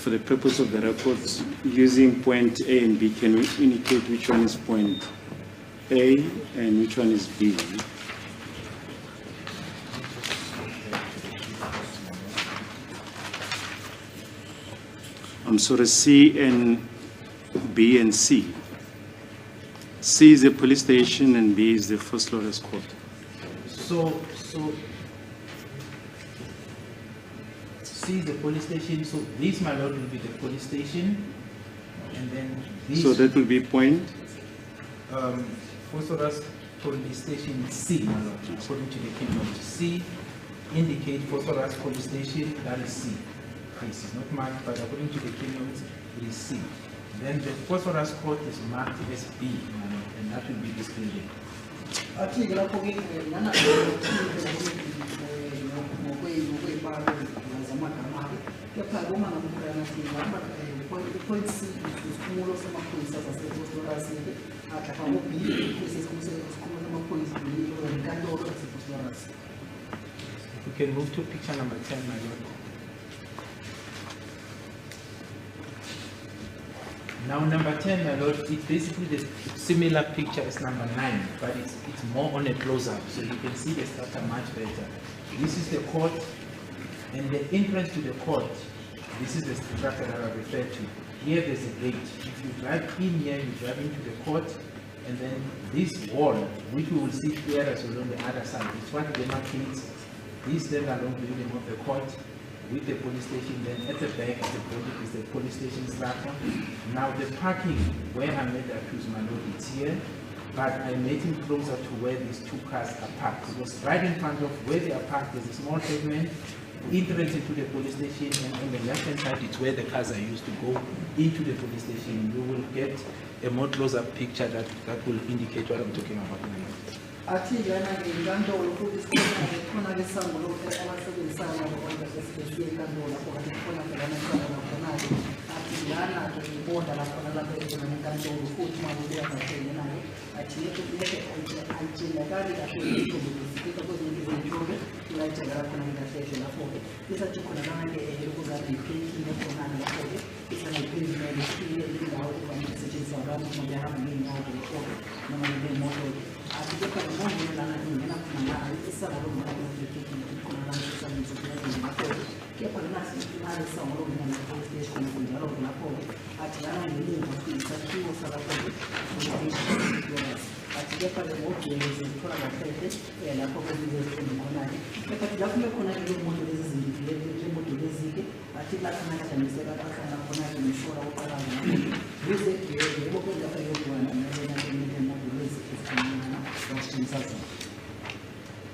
for the purpose of the records, using point A and B, can we indicate which one is point A and which one is B? I'm sorry, C and B and C. C is the police station and B is the first lawyer's court. So C is the police station, so this, my lord, will be the police station, and then this... So that will be point? Phosphorus police station C, my lord, according to the keynote. C indicate phosphorus police station, that is C. This is not marked, but according to the keynote, it is C. Then the phosphorus court is marked as B, my lord, and that will be this building. We can move to picture number 10, my lord. Now number 10, my lord, it's basically the similar picture as number 9, but it's more on a close-up, so you can see the structure much better. This is the court, and the entrance to the court, this is the structure that I referred to. Here there's a gate. If you drive in here, you drive into the court, and then this wall, which we will see clearer as well on the other side, is what demarcates this stand-alone building of the court with the police station. Then at the back of the building is the police station structure. Now the parking where I made the accused, my lord, it's here, but I made him closer to where these two cars are parked. It was right in front of where they are parked. There's a small pavement, entrance into the police station, and on the left-hand side, it's where the cars are used to go into the police station. You will get a more close-up picture that will indicate what I'm talking about now.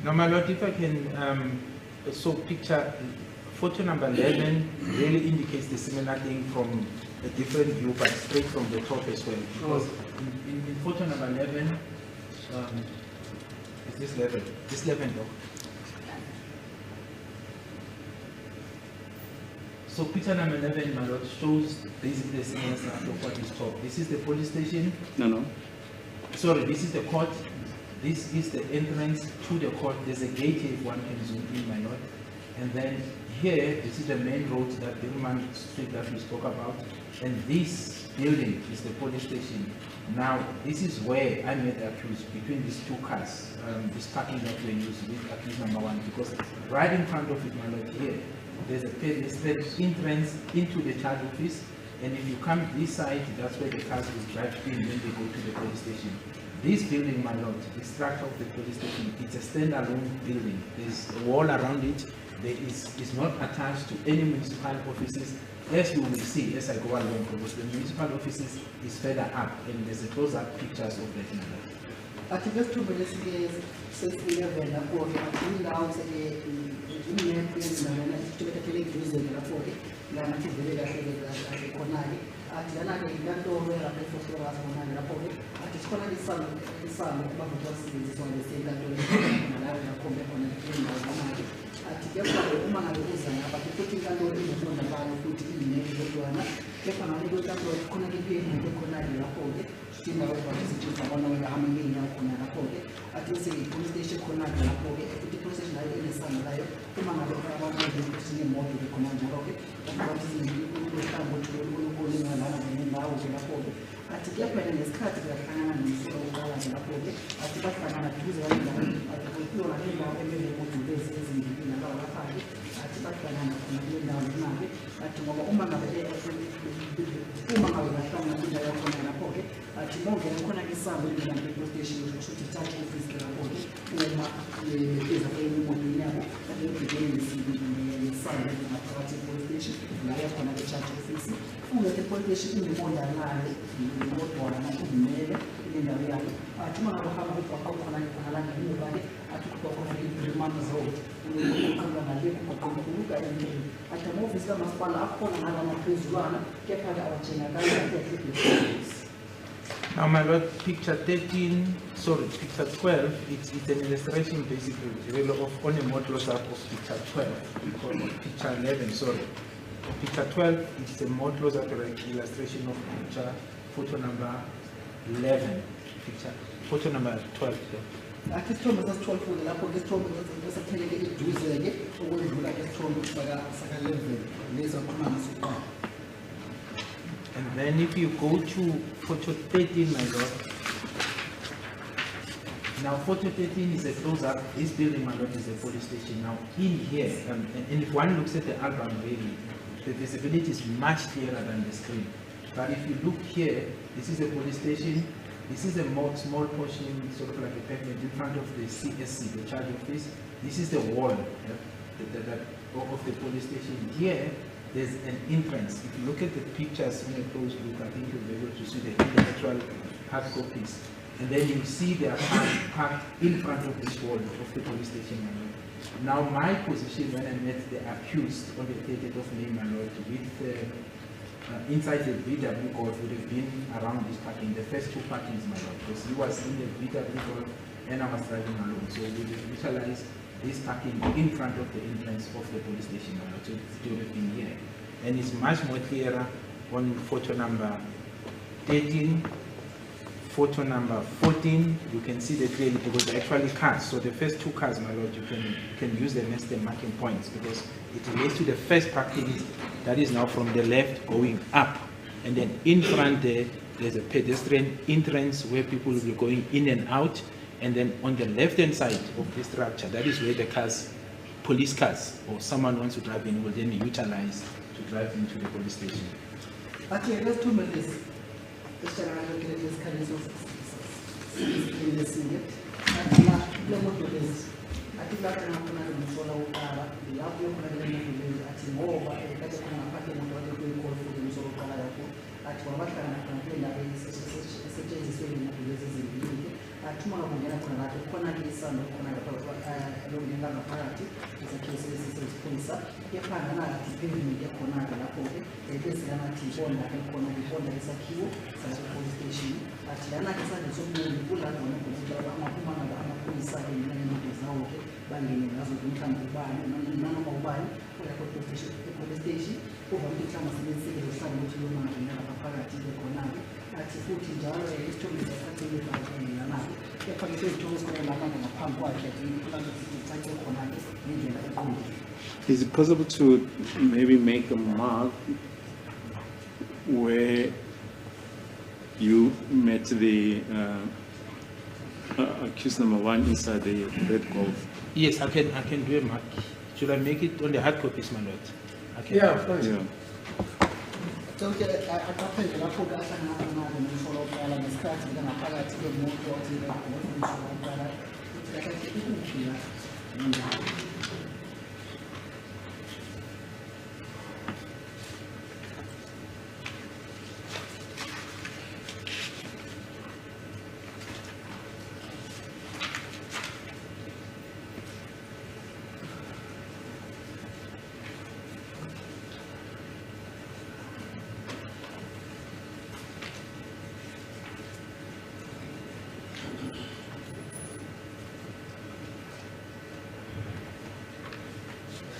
Now, my lord, if I can so picture photo number 11 really indicates the similar thing from a different view, but straight from the top as well. Because in photo number 11, is this level? This level, though. So picture number 11, my lord, shows basically the similar structure of what is top. This is the police station. No. Sorry, this is the court. This is the entrance to the court. There's a gate here if one can zoom in, my lord. And then here, this is the main road, that Birman Street that we spoke about. And this building is the police station. Now, this is where I met the accused between these two cars, this parking that we use with accused number 1, because right in front of it, my lord, here, there's a pedestrian entrance into the charge office. And if you come this side, that's where the cars will drive in when they go to the police station. This building, my lord, the structure of the police station, it's a standalone building. There's a wall around it. It's not attached to any municipal offices, as you will see as I go along, because the municipal offices is further up, and there's a close-up pictures of that. ngawo-ke lapho-ke athi kuyaphela ngesikhathi kuyahlangana nomsuka wokuqala-ke lapho-ke athi bahlangana duze kuyona le ndawo emenemoto lezi ezimbili nalawo lapha-ke athi bahlangana khona kule ndawo lemali athi ngoba uma ngabe bahlangana kwindawo yakhona lapho-ke athi bongena khona isango elingange police station kusho ukuthi charge office lapho-ke uma befeza emotweni yabo ebhekene nesango ngaphakathi e-police station la yakhona ke-charge office ungekho e-police station ingebondanayo kodwana nakuvumele ile ndawo yakho athi uma ngabe uhamba ubhaqa khona ngekhonalanga emuva-ke athi kuba khona i-Remand Road uqamba ngale kubhaquluka endlini athi ama-ofisi kamasipala akhona ngalamaphezulwana kepha-ke awajengakali kahle. Now, my lord, picture 12, it's an illustration basically really of on a more close-up of picture 12, or picture 11, sorry. Picture 12, it's a more close-up illustration of picture, photo number 11, photo number 12. Athi isithombe sasithola lapho ke isithombe esatheleke eduze-ke okwedlula ke isithombe saka-11 lezi akhuluma ngaso kuqala. And then if you go to photo 13, my lord. Now photo 13 is a close-up. This building, my lord, is a police station. Now in here, and if one looks at the album really, the visibility is much clearer than the screen. But if you look here, this is a police station. This is a small portion, sort of like a pavement in front of the CSC, the charge office. This is the wall of the police station. Here, there's an entrance. If you look at the pictures in a close look, I think you'll be able to see the intellectual hard copies. And then you see they are parked in front of this wall of the police station, my lord. Now, my position when I met the accused on the 30th of May, my lord, with inside the VW Golf would have been around this parking, the first two parkings, my lord, because he was in the VW Golf and I was driving alone. So we visualized this parking in front of the entrance of the police station, my lord. So it would have been here. And it's much more clearer on photo number 13, photo number 14, you can see that clearly because they're actually cars. So the first two cars, my lord, you can use them as the marking points because it relates to the first parking that is now from the left going up. And then in front there's a pedestrian entrance where people will be going in and out. And then on the left-hand side of this structure, that is where the cars, police cars, or someone wants to drive in will then utilize to drive into the police station. Actually, let's do this. Let's try to look at this kind of in the scene. I think that can happen in follow the outlook and then at more over a better kind of packing of what we call for the Municipal at what kind of complaint that is in the tomorrow we're going to corner this and corner the party is a case of sponsor. If I am not giving the corner of the Lapore, it is an anti-bond that can corner before there is a queue, such a police station. At the other side, so many people are going to put a police side in the now, banging as we come to buy, none of our buying, for a police station, over the time of the city of San Luciano and a party the corner. At the foot in Java, it's to be the Is it possible to maybe make a mark where you met the accused number 1 inside the red Golf? Yes, I can do a mark. Should I make it on the hard copies, my lord? Yeah, of course. Yeah. So I put us and follow the scratch and I pilot to the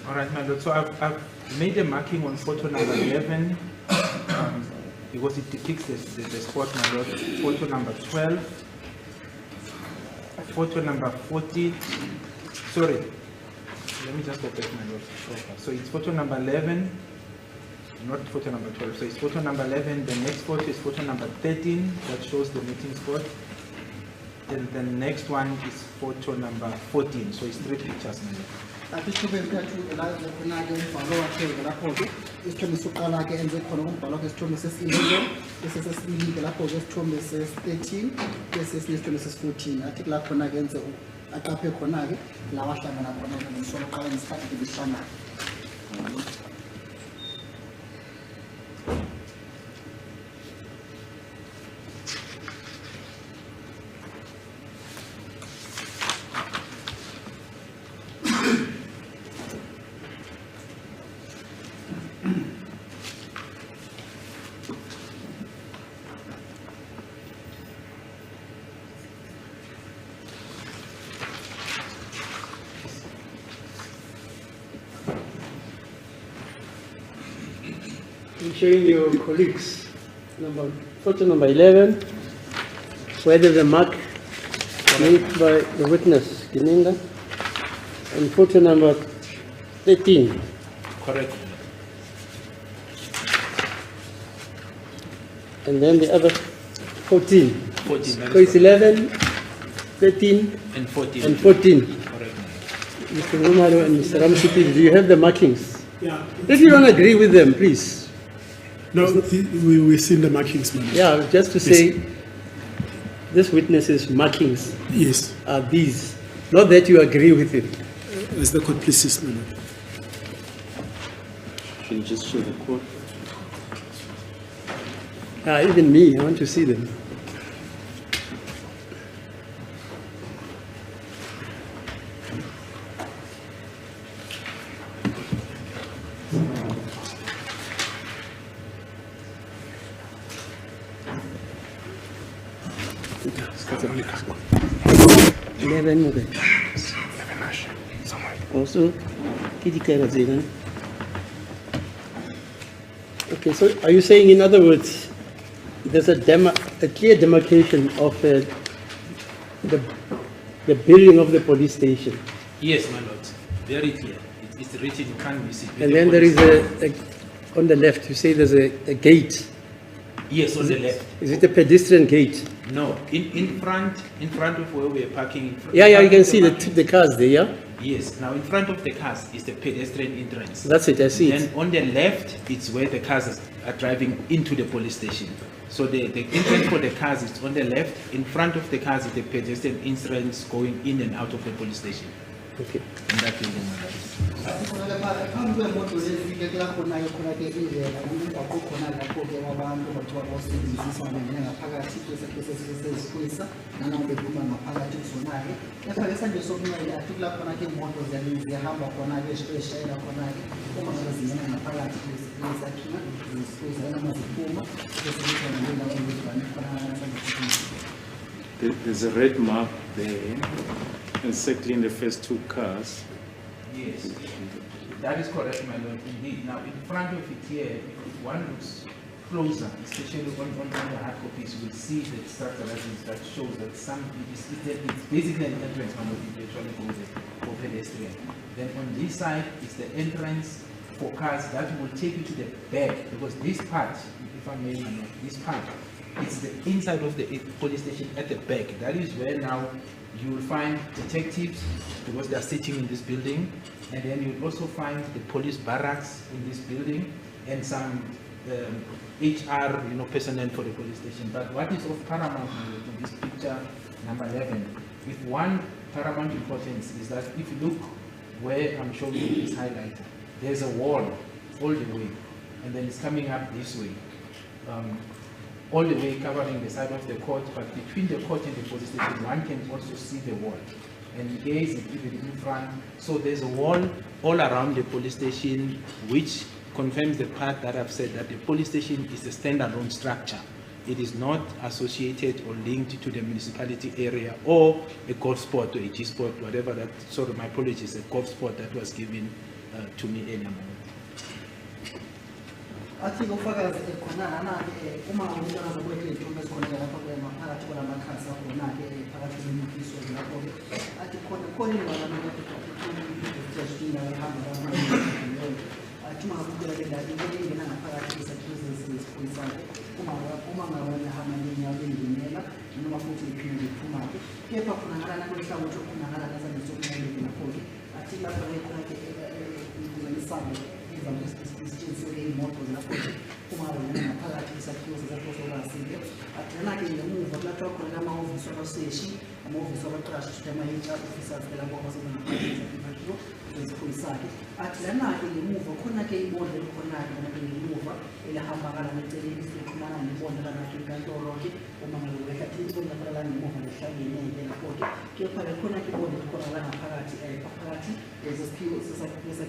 All right, my lord. So I've made a marking on photo number 11 because it depicts the spot, my lord. Photo number 12, photo number 14. Sorry, let me just go back, my lord. So it's photo number 11, not photo number 12. So it's photo number 11. The next photo is photo number 13 that shows the meeting spot. Then the next one is photo number 14. So it's 3 pictures now. Ati isithombe esithathu la khona-ke umbhalo wakhe lapho-ke isithombe sokuqala-ke enze khona umbhalo wakhe isithombe sesi-11 bese sesibili-ke lapho-ke isithombe ses-13 bese sinesithombe ses-14 athi kula khona-ke enze aqaphe khona-ke la wahlangana khona-ke nomsolo oqala ngesikhathi behlangana. Showing your colleagues, photo number 11, where there's a mark made by the witness, Gininda, and photo number 13. Correct. And then the other 14. 14. So it's 11, 13, and 14. and 14. Correct. Mr. Romaro and Mr. Ramsuti, do you have the markings? Yeah. If you don't agree with them, please. No, we've seen the markings, man. Yeah, just to say, this witness's markings Yes. are these. Not that you agree with it. As the court pleases, man. Should you just show the court? Even me, I want to see them. Also, okay, so are you saying, in other words, there's a clear demarcation of the building of the police station? Yes, my lord. Very clear. It's written, you can't miss it. And then there is on the left, you say there's a gate. Yes, on the left. Is it a pedestrian gate? No, in front of where we are parking. Yeah, you can see the cars there, yeah? Yes, now in front of the cars is the pedestrian entrance. That's it, I see it. And on the left, it's where the cars are driving into the police station. So the entrance for the cars is on the left. In front of the cars is the pedestrian entrance going in and out of the police station. Okay. In that building, my lord. Phambi kwemoto lezike kula khona-ke khona-ke indlela umgwaqo ukhona lapho-ke wabantu bathi bawusebenzisa bangena ngaphakathi sesiphoyisa nanabo bephuma ngaphakathi kuzona-ke lapha-ke esandle sokunxele athi kula khona-ke imoto ziyahamba khona-ke eshayela khona-ke uma ngabe zingena ngaphakathi kulesakhiwo zisiphoyisa noma ziphuma bese kuthiwa There's a red mark there, encircling the first 2 cars. Yes, that is correct, my lord, indeed. Now, in front of it here, if one looks closer, especially on the hard copies, you will see the structure that shows that it's basically an entrance, my lord, if you actually go there for pedestrian. Then on this side is the entrance for cars that will take you to the back, because this part, if I may, my lord, this part, it's the inside of the police station at the back. That is where now you will find detectives, because they are sitting in this building, and then you'll also find the police barracks in this building, and some HR, personnel for the police station. But what is of paramount in this picture, number 11, with one paramount importance is that if you look where I'm showing you this highlighter, there's a wall all the way, and then it's coming up this way. All the way covering the side of the court, but between the court and the police station, one can also see the wall. And here is it even in front. So there's a wall all around the police station, which confirms the part that I've said, that the police station is a standalone structure. It is not associated or linked to the municipality area or a golf spot or a G spot, whatever that, sorry, my apologies, a golf spot that was given to me earlier. athi kufakazi khona na-ke uma umuntu angazokuletha iy'thombe ezikhona-ke lapho-ke maphakathi kwalamakhasi akhona-ke phakathi kwemifiso lapho-ke athi khona indawana ehamba athi athi ungakubukela ke ndawo into engena ngaphakathi kwesakhiwo sesiphoyisa-ke uma ngabona hamba ngeenyawo benginela noma futhi liphinde liphuma-ke kepha khonakala nakwehlangothi okhonakala nasane sokunqandeke lapho-ke athi lapho khona-ke kuzanisane izetshenziswe-ke iy'moto lapho-ke uma ngabona ngaphakathi kwesakhiwo sesakhiwo athi lana-ke ngemuva kulathiwa khona amahhovisi abaseshi amahhovisi abaqashi futhi ama-HR officers lapho abasebenza ngaphandle esiphoyisa-ke athi lana-ke ngemuva khona-ke ibonde elikhona-ke lana-ke ngemuva elihambakala neceleni siloxhumana nebonde lana-ke inkantolo-ke uma ngabe wehla ibonde lakho lana ngemuva lihlangene-ke lapho-ke kepha-ke khona-ke ibonde likhona la ngaphakathi phakathi kwesakhiwo sesiphoyisa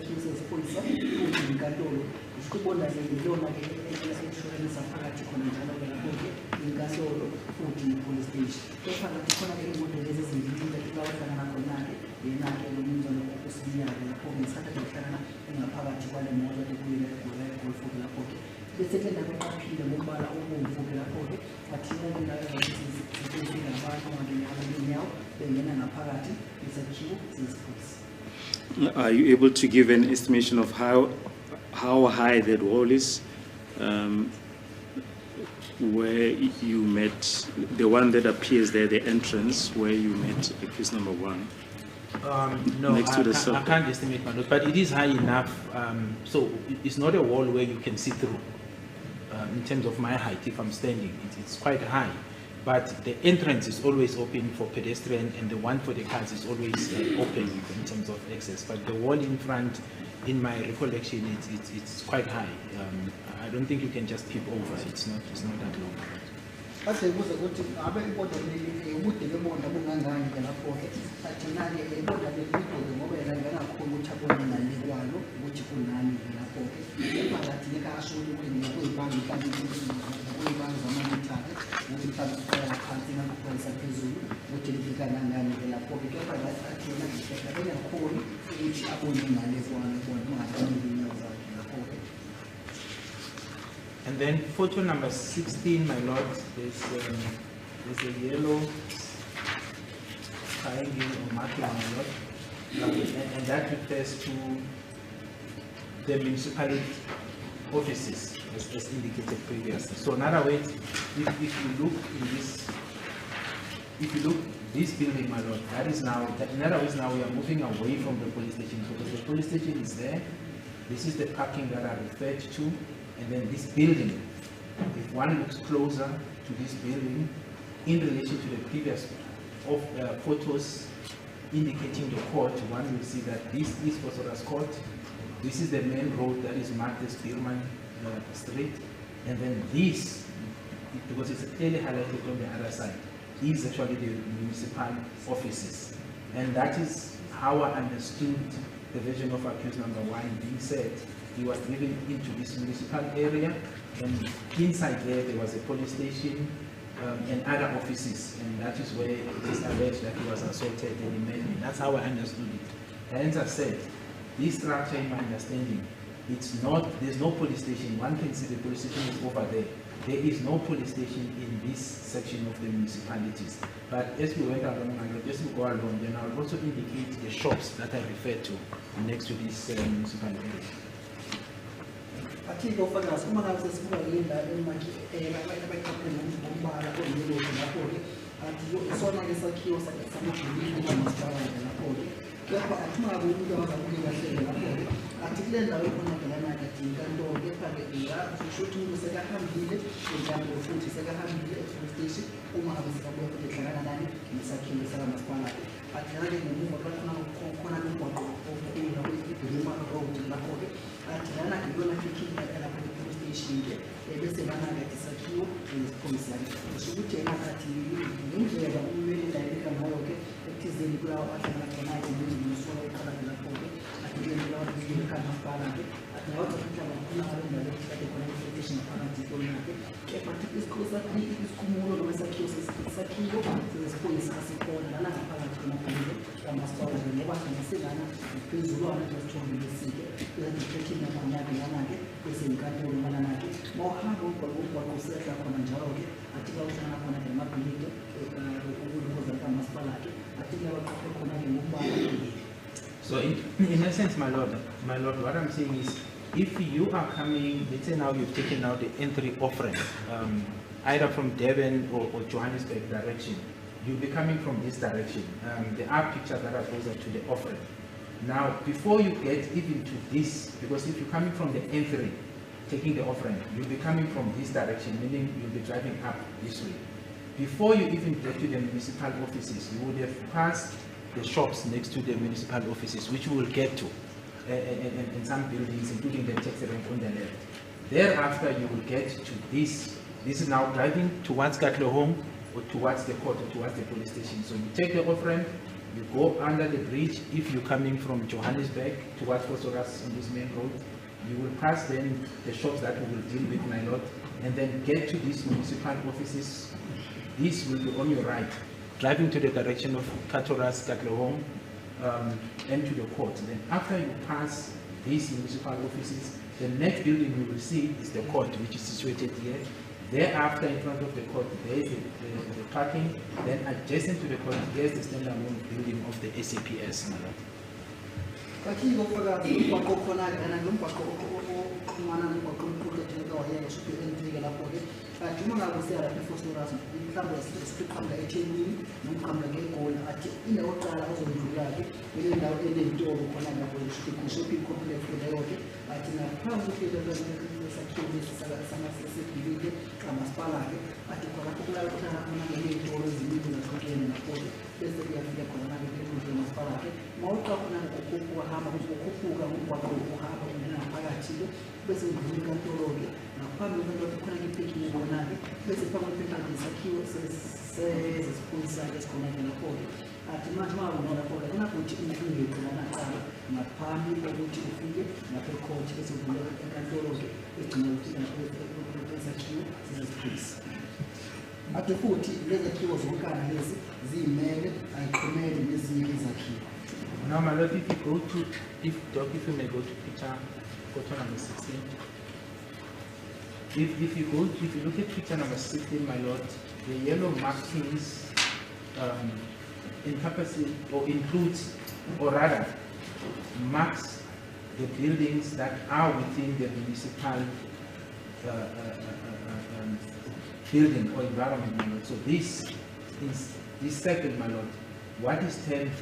futhi inkantolo kusho ibonda-ke yilona-ke elishorenisa phakathi khona njalo-ke lapho-ke inkantolo futhi i-police station kepha-ke khona-ke iy'moto lezi ezimbili lawahlangana khona-ke yena-ke lo mnumzane uSibiya-ke lapho-ke ngesikhathi ehlangana engaphakathi kwale moto golf-ke lapho-ke bese ke ndawo eqaphile ngombala obomvu-ke lapho-ke athina-ke ngabantu ngeenyawo bengena ngaphakathi isakhiwo sesiphoyisa. Are you able to give an estimation of how high that wall is, where you met, the one that appears there, the entrance where you met accused number 1? No, Next to the I circle. can't estimate my notes, but it is high enough. So it's not a wall where you can see through. In terms of my height, if I'm standing, it's quite high. But the entrance is always open for pedestrian, and the one for the cars is always open in terms of access. But the wall in front, in my recollection, it's quite high. I don't think you can just peep over. It's not that long. Ase kuze ukuthi abe ibonda leli ubude bebonda bungangani-ke lapho-ke athina-ke ibonda leli ngoba yena nganakhona ukuthi abone nani kwalo ukuthi kunani-ke lapho-ke emphakathi-ke asho ukuthi kuyibanga kuyibanga zamanithake ukuthi mhlawumbe sifaka phansi ngakuphoyisa phezulu ukuthi lifika nangani-ke lapho-ke kepha athina bengakhoni ukuthi abone nani kwalo bona ungahlangani inyawo zakhe lapho-ke. And then photo number 16, my lord, there's a yellow triangle or marking, my lord, and that refers to the municipality offices, as indicated previously. So in other words, if you look in this building, my lord, that is now, in other words, now we are moving away from the police station, because the police station is there. This is the parking that I referred to. And then this building, if one looks closer to this building, in relation to the previous photos indicating the court, one will see that this is Kosora's court. This is the main road that is marked as Birman Street. And then this, because it's clearly highlighted on the other side, is actually the municipal offices. And that is how I understood the version of accused number 1 being said. He was driven into this municipal area, and inside there was a police station and other offices, and that is where it is alleged that he was assaulted and immediately. That's how I understood it. Hence I said, this structure, in my understanding, it's not, there's no police station. One can see the police station is over there. There is no police station in this section of the municipalities. But as we went along, as we go along, then I'll also indicate the shops that I referred to next to this municipal area. Athi ofakazi uma ngabe sesibuka linda abayiqaphele ngombala oyilokhu lapho-ke athi isona-ke sakhiwo samabhilidi kamasipalati lapho-ke kepha athi uma ngabe umuntu awazabuke kahlele lapho-ke athi kule ndawo ekhona-ke lana-ke athi inkantolo kepha-ke kusho ukuthi umuntu sekahambile enkantolo futhi sekahambile e-police station uma ngabe sekabuya futhi ehlangana nani nesakhiwo sakamasipalati athi lana-ke ngemuva khona nomgwaqo omkhulu i-Demarcating road lapho-ke athi lana-ke iyona-ke ikhipha lapho e-police station-ke bese lana-ke athi isakhiwo esiphoyisa-ke kusho ukuthi yena-ke athi indlela umele endayeleka ngayo-ke ekuthizeni kulawo ahlangana khona-ke njengomusola eqala-ke lapho-ke athi kulawo kamasipala-ke athi ngawo zakuhlala khona ngale ndawo ekade khona i-police station ngaphakathi kona-ke kepha athi isikhumulo noma isakhiwo sesiphoyisa asikhona lana ngaphakathi khona kamasipala-ke ngoba singaselana phezulwana lesithombe lesike ezathi nakhona-ke lana-ke bese inkantolo malana-ke mawuhamba umgwaqo usehla khona njalo-ke athi kawuhlangana khona-ke namabhilidi ukuze kamasipala-ke athi kuyabaqaphe khona-ke ngokubala. So in essence, my lord, what I'm saying is, if you are coming, let's say now you've taken out the entry offering, either from Devon or Johannesburg direction, you'll be coming from this direction. There are pictures that are closer to the offering. Now, before you get even to this, because if you're coming from the entry, taking the offering, you'll be coming from this direction, meaning you'll be driving up this way. Before you even get to the municipal offices, you would have passed the shops next to the municipal offices, which you will get to, in some buildings, including the taxi rank on the left. Thereafter, you will get to this. This is now driving towards Katlo Home, or towards the court, or towards the police station. So you take the off-ramp, you go under the bridge. If you're coming from Johannesburg towards Phosphorus on this main road, you will pass then the shops that we will deal with, my lord, and then get to these municipal offices. This will be on your right, driving to the direction of Katoras, Katlo Home, and to the court. Then after you pass these municipal offices, the next building you will see is the court, which is situated here. Thereafter, in front of the court, there is the parking. Then adjacent to the court, there is the standalone building of the SAPS. Ati futhi lezi khiwo zonkana lezi zimele ayiqhumele nezinye izakhiwo. Now, my lord, if you go to, if you may go to picture photo number 16. If you look at picture number 16, my lord, the yellow markings encompasses or includes, or rather, marks the buildings that are within the municipal building or environment, my lord. So this circle, my lord, what is termed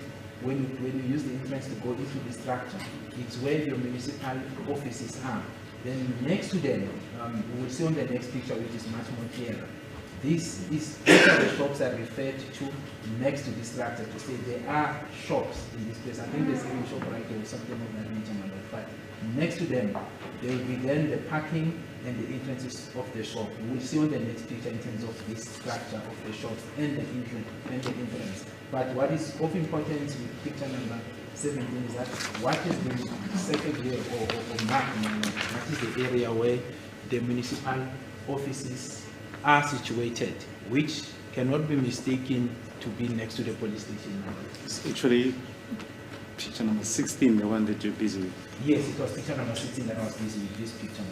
when you use the entrance to go into the structure, it's where your municipal offices are. Then next to them, we will see on the next picture, which is much more clearer. These are the shops are referred to next to the structure to say there are shops in this place. I think there's even a shop right there or something of that nature, my lord. But next to them, there will be then the parking and the entrances of the shop. We will see on the next picture in terms of this structure of the shops and the entrance. But what is of importance with picture number 17 is that what has been circled here or marked, that is the area where the municipal offices are situated, which cannot be mistaken to be next to the police station. It's actually picture number 16, the one that you're busy with. Yes, it was picture number 16 that I was busy with this picture.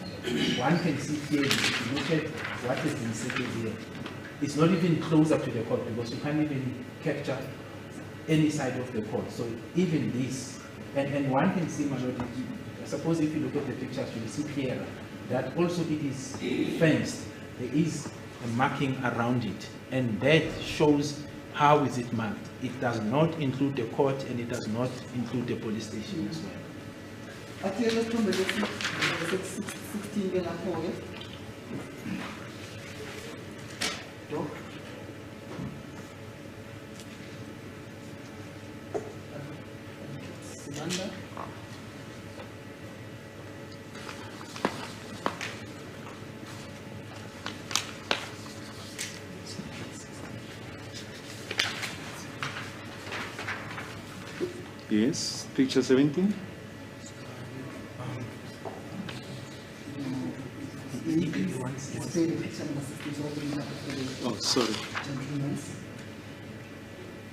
One can see clearly, if you look at what has been circled here, it's not even closer to the court because you can't even capture any side of the court. So even this, and one can see, my lord, I suppose if you look at the pictures, you will see clearer that also it is fenced. There is a marking around it, and that shows how is it marked. It does not include the court, and it does not include the police station as well. Ati let's come back to 16 then after. Sibiya. Yes, picture 17. Oh, sorry.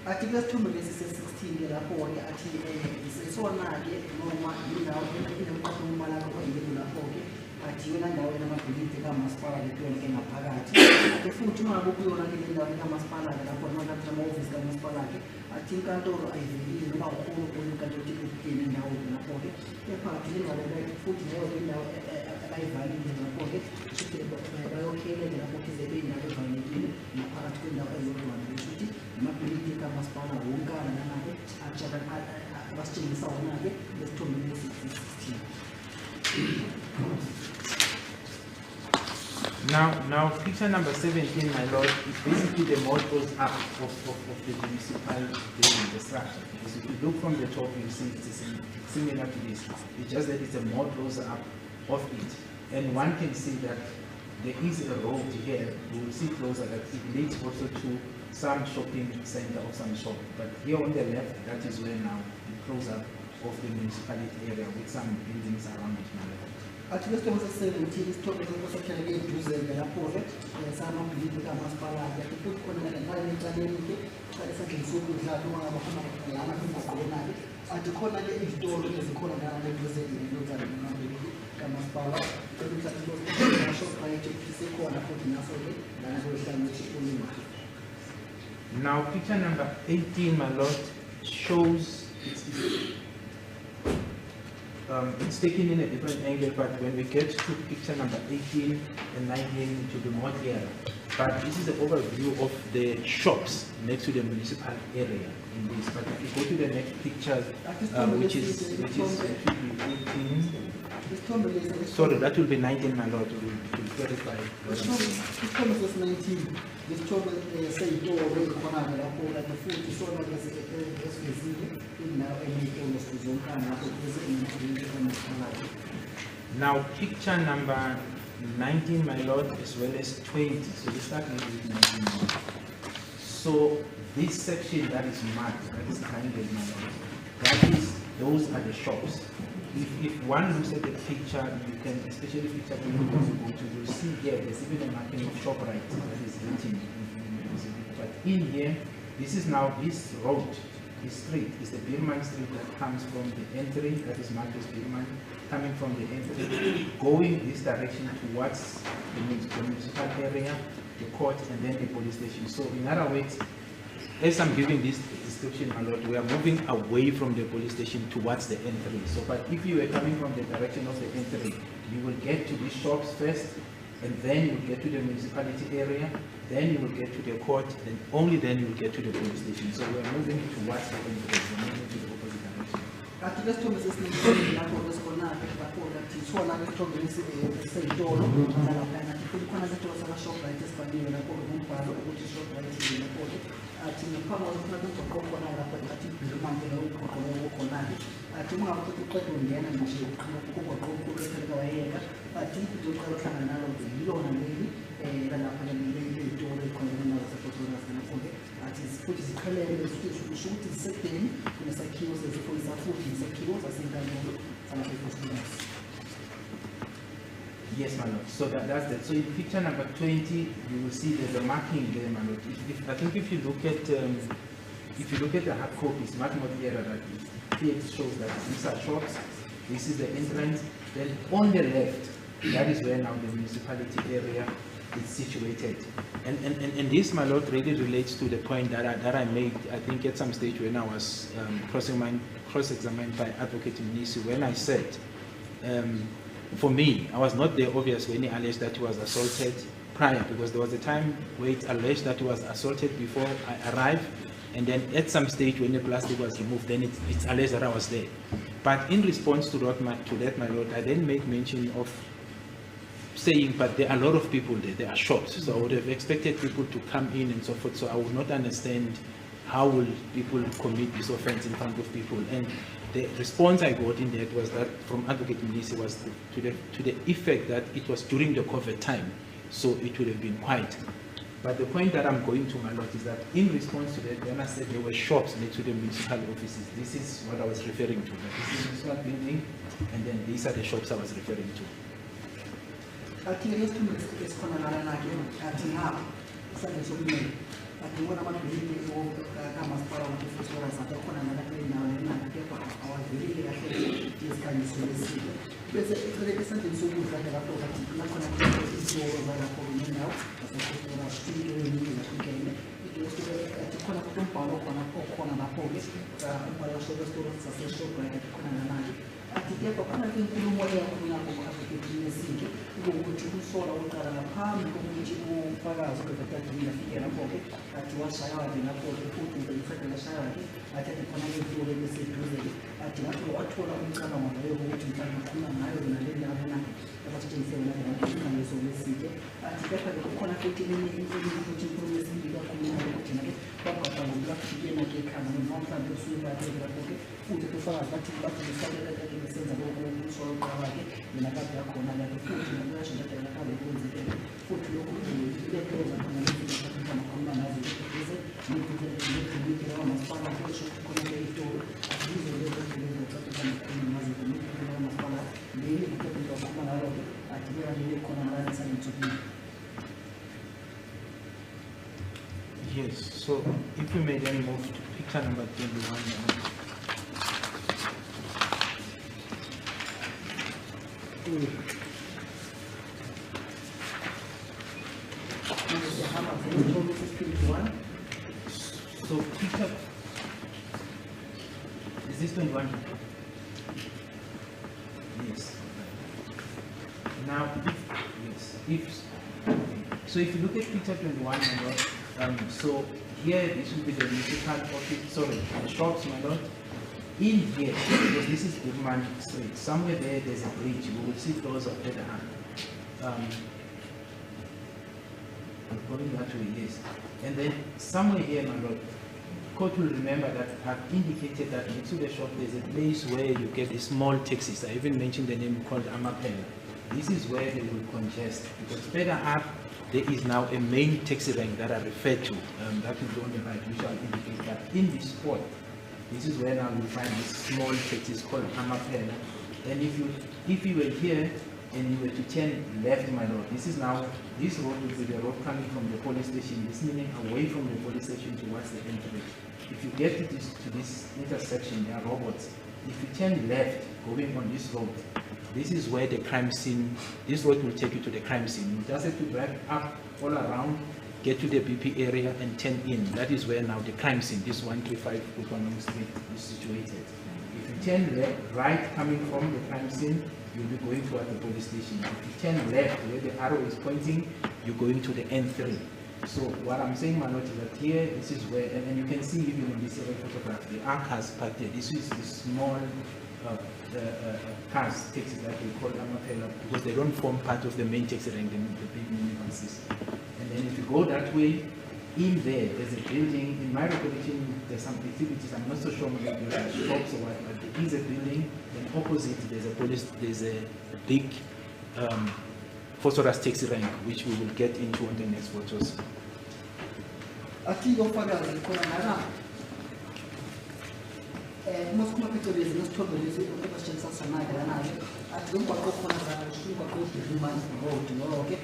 Ati lesithombe lesi se-16 lapho-ke athi isona-ke noma yindawo inomqondo womalanga oyingeni lapho-ke athi yona ndawo enamabhilidi kamasipala lekuyonke ngaphakathi ati futhi uma ngabe ukuyona ke le ndawo kamasipala lapho nakathi amahhovisi kamasipala ke athi inkantolo ayivelile noma ukhulu kuyo inkantolo ekuyeni indawo lapho-ke kepha njengalelo futhi leyo indawo abayivalile lapho-ke futhi bayokhelele lapho-ke zebe indawo evalekile naphakathi kwendawo ezokuvalile futhi amabhilidi kamasipala wonkana nanabe abasitshengisa wona-ke lesithombeni lesi-16. Now, picture number 17, my lord, is basically the more close up of the municipal building, the structure. Because if you look from the top, you see it's similar to this. It's just that it's a more close up of it. And one can see that there is a road here, we will see closer, that it leads also to some shopping center of some sort. But here on the left, that is where now the close up of the municipality area with some buildings around it. Athi lesithomo se-17 isithombe sokosakheleke eduze-ke lapho-ke samabhilidi kamasipala-ke ati futhi khona nayo eceleni-ke esandleni sokudla noma ngabe khona lana emgwaqweni-ke athi khona-ke izitolo ezikhona ngale eduze-ke kamasipala shoprite sikhona futhi naso-ke lana kwehlangothi olunga. Now, picture number 18, my lord, shows it's taken in a different angle, but when we get to picture number 18 and 19, to be more clear. But this is an overview of the shops next to the municipal area in this. But if you go to the next picture, which is 18. Sorry, that will be 19, my lord, to clarify. Isithombe sesi-19 isithombe seyitolo ezikhona-ke lapho kanti futhi isona-ke esivezile indawo eneyitolo zonkana lapho kuze kamasipala. Now, picture number 19, my lord, as well as 20. So we start with 19 now. So this section that is marked, that is triangle, my lord, those are the shops. If one looks at the picture, you can, especially picture when you go to, you'll see here, there's even a marking of shop right that is written. But in here, this is now this road, this street, is the Birman Street that comes from the entry, that is marked as Birman, coming from the entry, going this direction towards the municipal area, the court, and then the police station. So in other words, as I'm giving this description, my lord, we are moving away from the police station towards the entry. So, but if you were coming from the direction of the entry, you will get to these shops first, and then you will get to the municipality area, then you will get to the court, and only then you will get to the police station. So we are moving towards the entry, we are moving to the opposite direction. Athi lesithombe sesi-19 lapho esikhona-ke lapho-ke athi isona-ke isithombe seyitolo nalaphana athi futhi khona isitolo sama-shoprite esibhaliwe lapho-ke ngumbhalo ukuthi shoprite lapho-ke athi ngaphambi kokuthi umgwaqo okhona lapho athi imantela umgwaqo okhona-ke athi ungabe futhi uqeda ungena nje umgwaqo omkhulu eseleka wayeka athi uzoqala uhlangana nalo-ke yilona leli lalapha ley'tolo ezikhona nazo zasePetronas lapho-ke athi futhi ziqhelele kusho ukuthi zisedeni kunesakhiwo seziphoyisa futhi isakhiwo sasenkantolo sama-Petronas. Yes, my lord. So that's that. So in picture number 20, you will see there's a marking there, my lord. I think if you look at the hard copy, it's much more clearer that it shows that these are shops. This is the entrance. Then on the left, that is where now the municipality area is situated. And this, my lord, really relates to the point that I made, I think at some stage when I was cross-examined by Advocate Muzi, when I said, for me, I was not there obvious when he alleged that he was assaulted prior, because there was a time where it alleged that he was assaulted before I arrived, and then at some stage when the plastic was removed, then it's alleged that I was there. But in response to that, my lord, I then made mention of saying, but there are a lot of people there are shops, so I would have expected people to come in and so forth, so I would not understand how will people commit this offense in front of people. And the response I got in that was that from Advocate Muzi was to the effect that it was during the COVID time, so it would have been quiet. But the point that I'm going to, my lord, is that in response to that, when I said there were shops next to the municipal offices, this is what I was referring to. This is the municipal building, and then these are the shops I was referring to. ati ngona amabhilidi kamasipala wokufusora sakhona nalapho nawo nakepha awaveli kahle isikhanyiso lesiko bese eceleke esandleni sokudla lapho kathi nakhona izolo zalapho nendawo asefusora sitile yini zahlukene ati khona kutombhalo khona lapho-ke umbhalo wasokesitolo saseshobhake khona namanje ati kepha khona inkulumo eyakhulunako ku-application yesinke ukuthi ukusola uqala ngaphambi kokuthi ufakazi obekadadile afike lapho-ke ati washaywa-ke lapho-ke futhi ngelisade lashaywa-ke ati ati khona lentolo beseduze-ke ati lapho wathola umcabango leyo ukuthi mhlawumbe ukhuluma ngayo nale ndawo na abatshetshengisele nakho lesike ati kepha-ke kukhona futhi futhi inkulumo yesinke kakhuluma ukuthi nake bagwada ngokulafikike nake ekhanda noma mhlawumbe usuyibakhe lapho-ke futhi kufakazi bathi besabelekeke besenza ukusola uqala-ke mina kade yakhona lapho futhi nakuyashintshatela kabe kwenzeke futhi lokhu ilekeleza khona lezinto khona nazo ukuze nikuze wamasipala kusho khona itoro asizo lezo zokuxoxa khona nazo nikuze wamasipala leyi kuphela khona ngalo athibela leyo khona ngalo sanitsukile. Yes, so if you may then move to picture number 21. So picture, is this 21? Yes. Now, so if you look at picture 21, so here this will be the municipal office, sorry, the shops, my lord. In here, because this is Goodman Street, somewhere there's a bridge. We will see those of better hand. I'm going that way, yes. And then somewhere here, my lord, court will remember that I've indicated that next to the shop there's a place where you get the small taxis. I even mentioned the name called Amapela. This is where they will congest because further up there is now a main taxi rank that I referred to. That will be on the right, which I'll indicate that in this spot. This is where now you find this small taxis called Amapela. And if you were here and you were to turn left, my lord, this is now, this road will be the road coming from the police station, this meaning away from the police station towards the entrance. If you get to this intersection, there are robots. If you turn left, going on this road, this is where the crime scene, this road will take you to the crime scene. You just have to drive up all around, get to the BP area and turn in. That is where now the crime scene, this 135 Buchanan Street is situated. If you turn left, right coming from the crime scene, you'll be going toward the police station. If you turn left, where the arrow is pointing, you're going to the N3. So what I'm saying, my lord, is that here, this is where, and you can see even in this photograph, the arc has parked here. This is the small cars, taxis that we call Amapela, because they don't form part of the main taxi rank, the big minibuses. And then if you go that way, in there's a building. In my recollection, there's some activities. I'm not so sure whether there are shops or what, but there is a building. Then opposite, there's a big phosphorus taxi rank, which we will get into on the next photos. Most people is not told the question at the road, okay?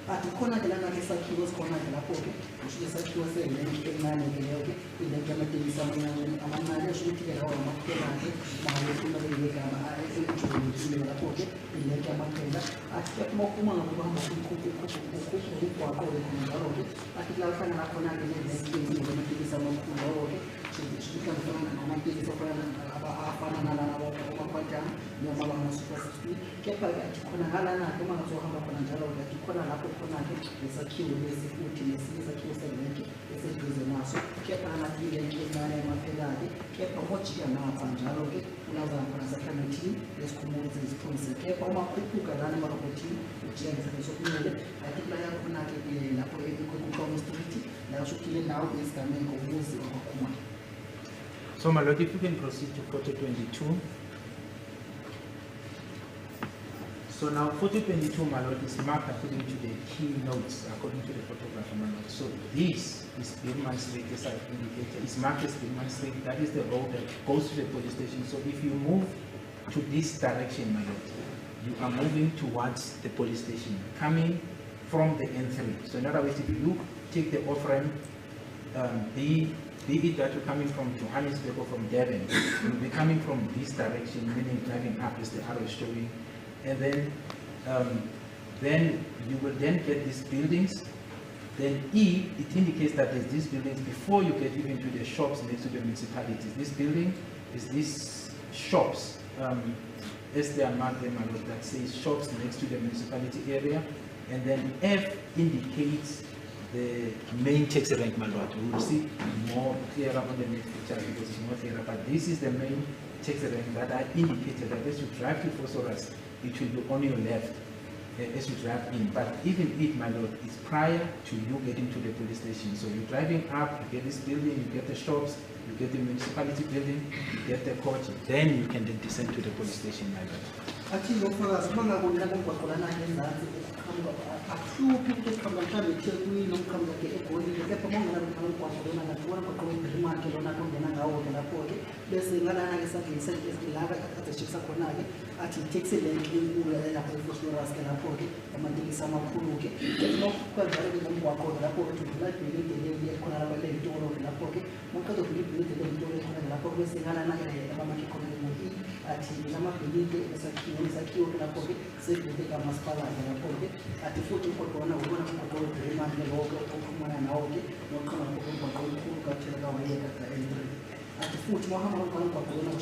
Atikona kelana kesa kilos kona kela poke, ushile sa kilos ele ngene ngene ile kama tilisa amana ile shule kile hawa makela mahali kuna ile kama ile chini la poke ile kama kenda atika kuma na kuba kwa kwa kwa kwa kwa atikla sana na kona ile ile tilisa makula Shikafana amaphilisi afana nalabo abakwatana noma abama-super 60 kepha khona ngalana uma ngazohamba khona njalo khona lapho khona-ke nesakhiwo lesi futhi nesinye isakhiwo selenke eseduze naso kepha amakilenke encane yamaphekade kepha mojika ngapha njalo-ke ulazana khona sahlangethini lesikhumulo sezithunzi kepha uma khuphuka lana emarobhothini ujika ngesikhathi sokumele atikula yakhona-ke lapho kukhona street la kusho le ndawo isigameko umuzi wakwakhumalo. So, my lord, if you can proceed to photo 22. So now, photo 22, my lord, is marked according to the key notes, according to the photographer, my lord. So this is Birman Street, as I've indicated. It's marked as Birman Street. That is the road that goes to the police station. So if you move to this direction, my lord, you are moving towards the police station, coming from the N3. So in other words, if you take the off-ramp, be it that you're coming from Johannesburg or from Devon, you'll be coming from this direction, meaning driving up as the arrow is showing, and then you will then get these buildings. Then E, it indicates that there's these buildings before you get even to the shops next to the municipalities. This building is these shops, as they are marked there, my lord, that says shops next to the municipality area, and then F indicates the main taxi rank, my lord. We will see more clearer on the next picture because it's more clearer, but this is the main taxi rank that I indicated that as you drive to Phosphorus, it will be on your left as you drive in. But even it, my lord, is prior to you getting to the police station. So you're driving up, you get this building, you get the shops, you get the municipality building, you get the court, then you can then descend to the police station, my lord. Actually, ngofakazi uma ngabonela ngokwakhona ngenzansi akuhluphi ukuthi khamba mhlambe eThekwini nomkhamba ke eGolide kepha mongena ngokwakhona ngakubona ngoqobo iGrimant lona kungena ngawo lapho-ke bese ngalana-ke sangeni laka kade shikisa khona-ke athi taxi rank enkulu lapho eFosloras ke lapho-ke amatekisi amakhulu-ke kanjalo-ke ngomgwaqo lapho-ke udlula ibhilidi leli ekhona lapha ley'tolo lapho-ke maqeda udlula ibhilidi ley'tolo ekhona lapho bese ngalana-ke abamakhe khona i athi lamabhilidi esakhiwo lapho-ke sebhilidi kamasipalati lapho-ke athi futhi ugodwana ubona umgwaqo weGrimant lo-ke ophumana nawo-ke noqhama ngomgwaqo omkhulu kathela kawayeka ka-N3 athi futhi mahamba ngomgwaqo wona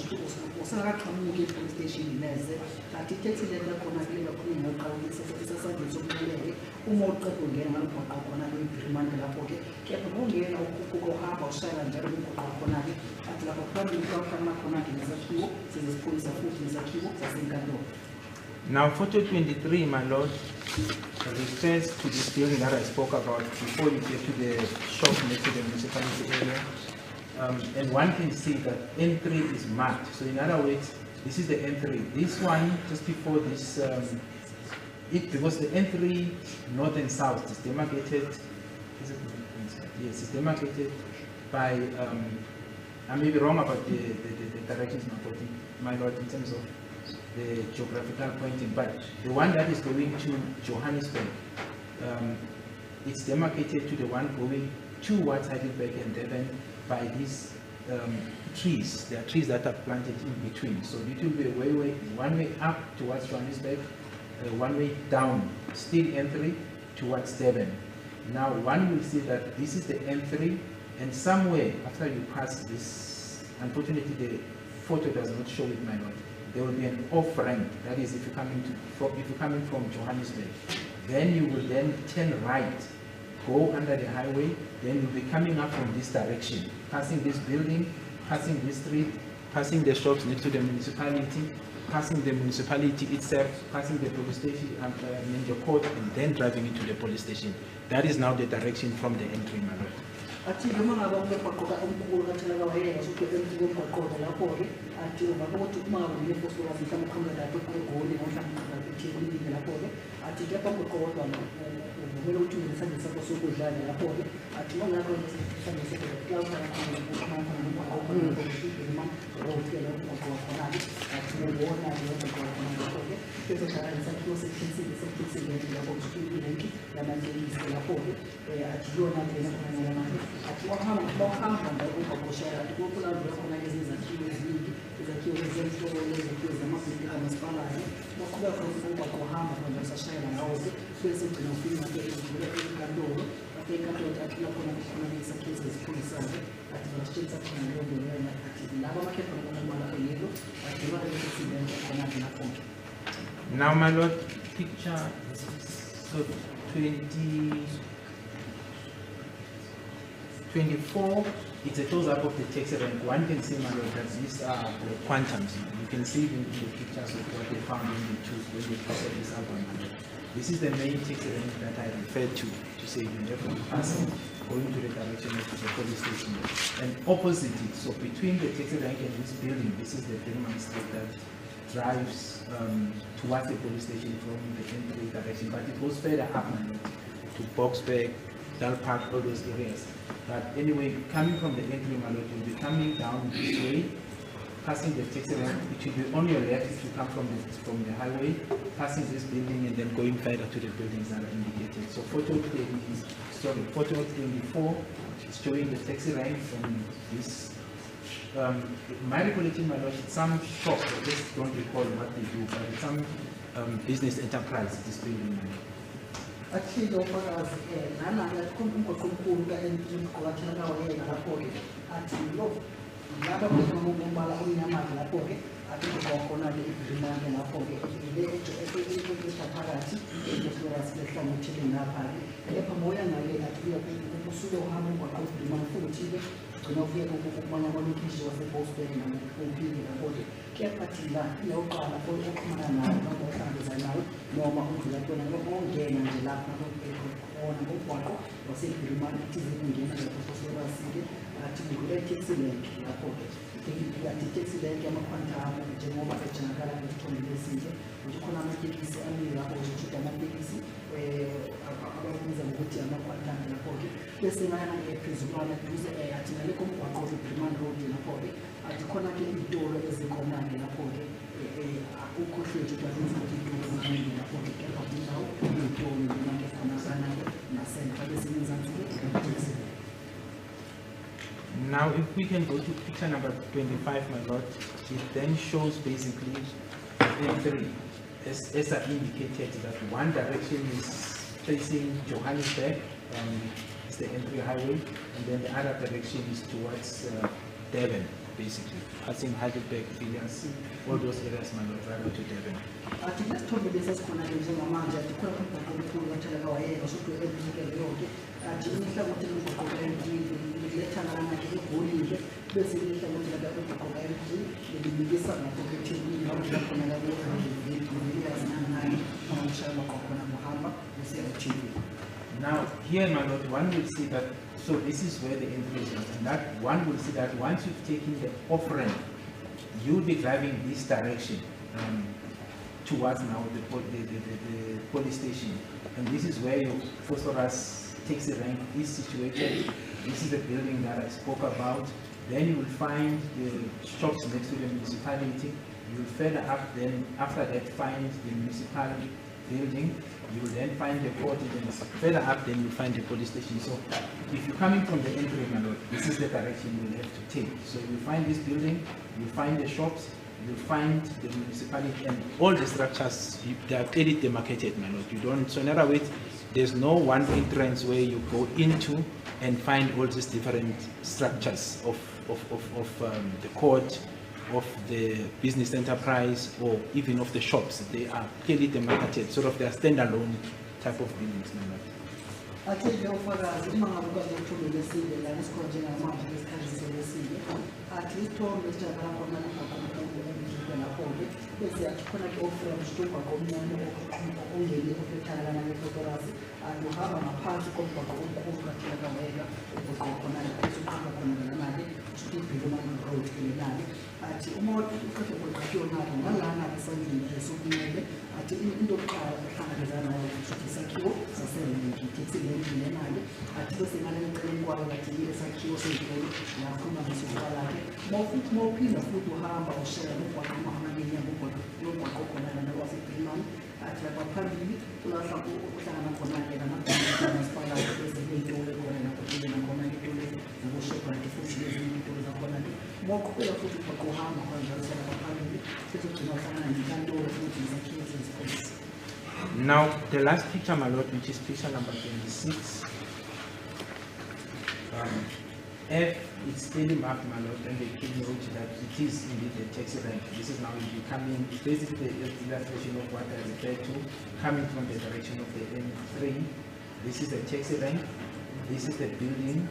usakaqhamuki e-police station neze athi itaxi lento khona kule kakhulu ngoqhawulisa sesasandile sokumele uma uqeda ungena ngalomgwaqo khona weGrimant lapho-ke kepha ungena ukuhamba ushayela njalo umgwaqo khona-ke athi lapho phambili kwakufana khona-ke nesakhiwo sezesipholisa futhi nesakhiwo sasenkantolo. Now, photo 23, my lord, refers to this building that I spoke about before you get to the shop next to the municipality area. And one can see that N3 is marked. So in other words, this is the N3. This one, just before this, because the N3 north and south is demarcated, yes, it's demarcated by, I may be wrong about the directions, my lord, in terms of the geographical pointing, but the one that is going to Johannesburg, it's demarcated to the one going towards Heidelberg and Devon by these trees. There are trees that are planted in between. So it will be one way up towards Johannesburg, one way down, still N3 towards Devon. Now one will see that this is the N3, and somewhere after you pass this, unfortunately the photo does not show it, my lord, there will be an off-ramp. That is, if you're coming from Johannesburg, then you will then turn right, go under the highway, then you'll be coming up from this direction, passing this building, passing this street, passing the shops next to the municipality, passing the municipality itself, passing the police station and the court, and then driving into the police station. That is now the direction from the entry, my lord. Ati kama ngabonga pakota omkhulu kathela kawayeka sokuphela umgwaqo lapho-ke athi ungakuthi uma ngabonga eFosloras mhlawumbe uqhamuka lapho eGoli mhlawumbe eThekwini lapho-ke athi kepha ngoqodwa kumele ukuthi unesandla sakho sokudlala lapho-ke athi mangakho isandla sakho kuyawuqala khona ukuxhumana nomgwaqo khona-ke athi ubona-ke umgwaqo lapho-ke bese kudlala nesakhiwo sekhensile lapho kusukile irenki yamatekisi lapho-ke athi yona-ke khona athi wahamba ngokugqoshela athi kulandula khona ezinye izakhiwo eziningi izakhiwo ezemhlolo ezakhiwo zamabhilidi kamasipalati baqhubeka khona umgwaqo ohamba khona usashayela ngawo-ke bese ugcina ufika enkantolo afike enkantolo ukuthi athi lakhona kukhona isakhiwo sezipholisana athi batshitshisa khona leyo nto leyo athi laba amakhefa ngokombala oyelo athi imali yesibhenki khona lapho. Now, my lord, picture so 24, it's a close-up of the taxi rank. One can see, my lord, that these are the quantums. You can see in the pictures of what they found when they posted this album. This is the main taxi rank that I referred to say you never passing going to the direction of the police station. And opposite it, so between the taxi rank and this building, this is the Denmark street that drives towards the police station from the entry direction, but it goes further up to Boxberg, Dal Park, all those areas. But anyway, coming from the entry, my lord, you'll be coming down this way, passing the taxi rank. It will be on your left if you come from the highway, passing this building and then going further to the buildings that are indicated. So photo 24 is showing the taxi rank from this. My recollection, my lord, some shop, I just don't recall what they do, but it's some business enterprise, this building. Actually, ofakazi nana yakhona umgoqomkhulu kaNgqokathela kawayena lapho-ke athi lo laba ngombala omnyama lapho-ke athi khona-ke ibhrimane lapho-ke le phakathi eflorasi lehlangothile ngapha-ke kepha moya ngale athi usuke uhamba umgwaqo-ibhrimane futhi-ke gcina ufike kumanye amalokhishi wasebosberg nakuphile lapho-ke kepha thina iyoqala oxhumana nayo noma ohlangabezana nayo noma udlula kuyona noma ongena nje lapha khona ngomgwaqo wasebhrimane thize kungena lapho athi ngule taxi rank lapho-ke athi taxi rank yamakhwantamu njengoba ejinakala ngesithombe lesinye nje khona amatekisi amile lapho nje amatekisi abakubiza ngokuthi amakhwantamu lapho-ke bese ngayana-ke phezulwana duze athi ngale komgwaqo we-Brimani Road lapho-ke athi khona-ke iy'tolo ezikhona-ke lapho-ke ukhohlwethu ukuthi iy'tolo eziningi lapho-ke kepha kundawo iy'tolo noma-ke khonakana-ke nasentra besemenzansi. Now, if we can go to picture number 25, my lord, it then shows basically entry, as I indicated, that one direction is facing Johannesburg, it's the entry highway, and then the other direction is towards Devon, basically, passing Heidelberg, Villiers, all those areas, my lord, right to Devon. Athi lesithombe lesi esikhona-ke njengamanje athi khona umgwaqo omkhulu kathela kawayena osukwe emvikeleyo-ke athi inhlangothi lomgwaqo ka-MD lethangalana-ke egolile bese inhlangothi umgwaqo ka-MD lilimikisa ngakho-ke ethekwini lakhona-ke villiers mawushaya umgwaqo khona muhamba usiya ethekwini. Now, here, my lord, one will see that, so this is where the entry is, and that one will see that once you've taken the off-ramp, you'll be driving this direction towards now the police station. And this is where your phosphorus taxi rank is situated. This is the building that I spoke about. Then you will find the shops next to the municipality. You will further up, then after that find the municipal building. You will then find the court, and further up then you find the police station. So if you're coming from the entry, my lord, this is the direction you will have to take. So you find this building, you find the shops, you find the municipality, and all the structures, they are clearly demarcated, my lord. You don't, so in other words, there's no one entrance where you go into and find all these different structures of the court, of the business enterprise, or even of the shops. They are clearly demarcated, sort of they are standalone type of buildings, my lord. Athi-ke ufakazi uma ngabe ukwazi ukuthola lesile la esikhona njengamanje lesikhathi selesile athi isithombe esitshakala khona lapho-ke bese athi khona-ke oframe umgwaqo omnyama ongeni ofethalana nefotography and uhamba ngaphansi komgwaqo omkhulu kathela kawayeka ubhuqo khona-ke usuqamba khona ngemali Brimani Road kenali athi uma uqede ukuyona-ke ngalana-ke esandleni sokunene athi into yokuqala ehlangabezana nayo ukuthi isakhiwo saserenki taxi rank lena-ke athi bese ngale eceleni kwayo athi yile sakhiwo sey'tolo lakhona ngesokuqala-ke mawuphinda futhi uhamba ushaya nomgwaqo omahambeni nomgwaqo khona-lana wasebrimani athi lapha phambili kulahla uhlangana khona-ke namasipalati bese ney'tolo khona lapho nakhona-ke iy'tolo zaboShoprite futhi lezinye iy'tolo zakhona-ke mawuqhubeka futhi umgwaqo uhamba khona njalo salapha phambili futhi ugcina uhlangana nenkantolo futhi nezakhiwo zezipholisi. Now, the last picture, my lord, which is picture number 26, F, it's clearly marked, my lord, and they can note that it is indeed a taxi rank. This is now becoming basically the illustration of what I referred to, coming from the direction of the M3. This is the taxi rank. This is the building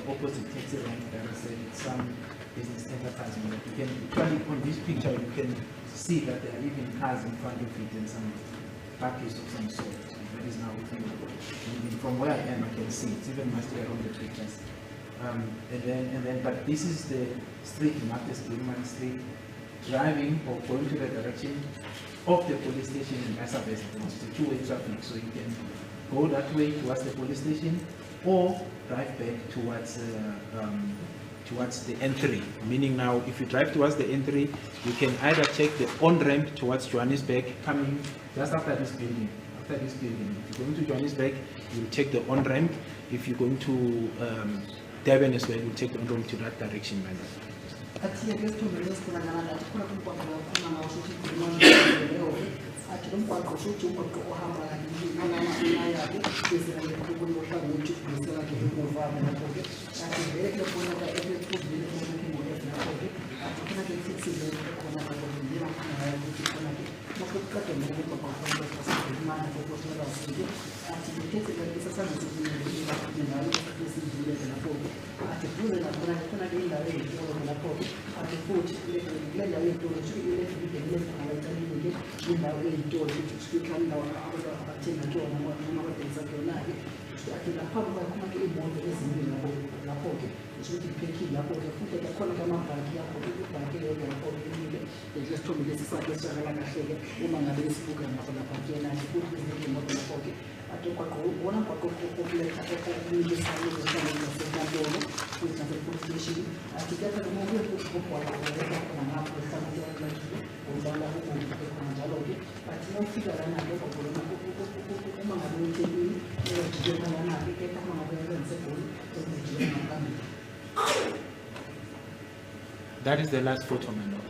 opposite taxi rank. There is some business advertisement. You can actually on this picture you can see that there are even cars in front of it and some package of some sort. That is now from where I am, I can see it's even much clearer on the pictures. But this is the street marked as Gilman Street, driving or going to the direction of the police station and vice versa. It's a two-way traffic, so you can go that way towards the police station or drive back towards the N3. Meaning now, if you drive towards the N3, you can either take the on-ramp towards Johannesburg, coming just after this building. If you're going to Johannesburg, you'll take the on-ramp. If you're going to Durban as well, you'll take the on-ramp to that direction, man. That is the last photo, my lord.